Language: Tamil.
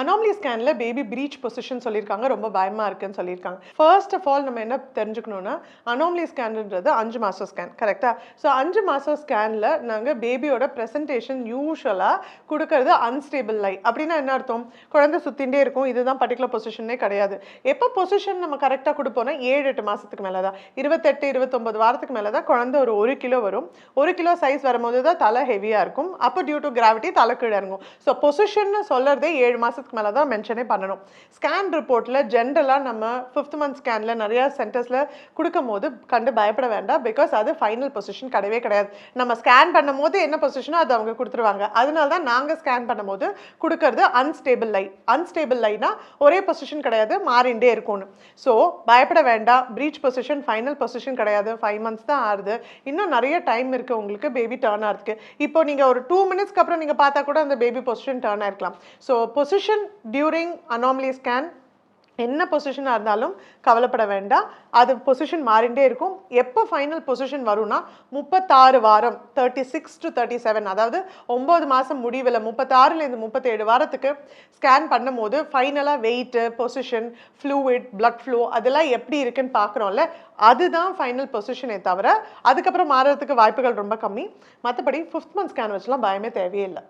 அனாமலி ஸ்கேன்ல பேபி பிரீச் பொசிஷன் சொல்லியிருக்காங்க. ரொம்ப பயமா இருக்குன்னு சொல்லியிருக்காங்க. ஃபர்ஸ்ட் ஆஃப் ஆல் நம்ம என்ன தெரிஞ்சுக்கணும்னா, அனாமலி ஸ்கேன்ன்றது 5 மாசம் ஸ்கேன். கரெக்ட்டா? ஸோ 5 மாசம் ஸ்கேன்ல நாங்க பேபியோட பிரசன்டேஷன் யூசுவலா குடுக்கறது அன்ஸ்டேபிள் லை. அப்படின்னா என்ன அர்த்தம்? குழந்தை சுத்திண்டே இருக்கும். இதுதான் பர்ட்டிகுலர் பொசிஷனே கிடையாது. எப்போ பொசிஷன் நம்ம கரெக்ட்டா குடுப்போம்னா 7, 8 மாசத்துக்கு மேல தான். 28, 29 வாரத்துக்கு மேல தான் குழந்தை ஒரு 1 கிலோ வரும். 1 கிலோ சைஸ் வரும்போது தான் தலை ஹெவியா இருக்கும். அப்போ டியூ டு கிராவிட்டி தலை கீழ இறங்கும். ஸோ பொசிஷன்னு சொல்றதே 7 மாசத்துக்கு மேல தான் மென்ஷனே பண்ணணும். ஸ்கேன் ரிப்போர்ட்ல ஜென்ரலா நம்ம 5th மந்த் ஸ்கேன்ல நிறைய சென்டர்ஸ்ல குடுக்கும்போது கண்டு பயப்பட வேண்டாம். பிகாஸ் அது ஃபைனல் பொசிஷன் கிடையவே கிடையாது. நம்ம ஸ்கேன் பண்ணும்போது என்ன பொசிஷனோ அது அவங்க குடுத்துருவாங்க. அதனால தான் நாங்க ஸ்கேன் பண்ணும்போது குடுக்கறது அன்ஸ்டேபிள் லை. அன்ஸ்டேபிள் லைனா ஒரே பொசிஷன் கிடையாது, மாறிண்டே இருக்கும்னு. ஸோ பயப்பட வேண்டாம். பிரீச் பொசிஷன் ஃபைனல் பொசிஷன் கிடையாது. 5 மந்த்ஸ் தான் ஆகுது. இன்னும் நிறைய டைம் இருக்கு உங்களுக்கு பேபி டர்ன் ஆகிறதுக்கு. இப்போ நீங்க ஒரு 2 மினிட்ஸ்க்கு அப்புறம் நீங்க பார்த்தா கூட அந்த பேபி பொசிஷன் டர்ன் ஆயிருக்கலாம். So position during anomaly scan என்ன பொசிஷனாக இருந்தாலும் கவலைப்பட வேண்டாம். அது பொசிஷன் மாறிண்டே இருக்கும். எப்போ ஃபைனல் பொசிஷன் வரும்னா 36 வாரம் 36 to 37, அதாவது 9 மாதம் முடிவில் 36லேருந்து 37 வாரத்துக்கு ஸ்கேன் பண்ணும்போது ஃபைனலாக weight, position, fluid, blood flow அதெல்லாம் எப்படி இருக்குன்னு பார்க்குறோம்ல, அதுதான் ஃபைனல் பொசிஷனே தவிர அதுக்கப்புறம் மாறுறதுக்கு வாய்ப்புகள் ரொம்ப கம்மி. மற்றபடி 5th மந்த் ஸ்கேன் வச்சுலாம் பயமே தேவையே இல்லை.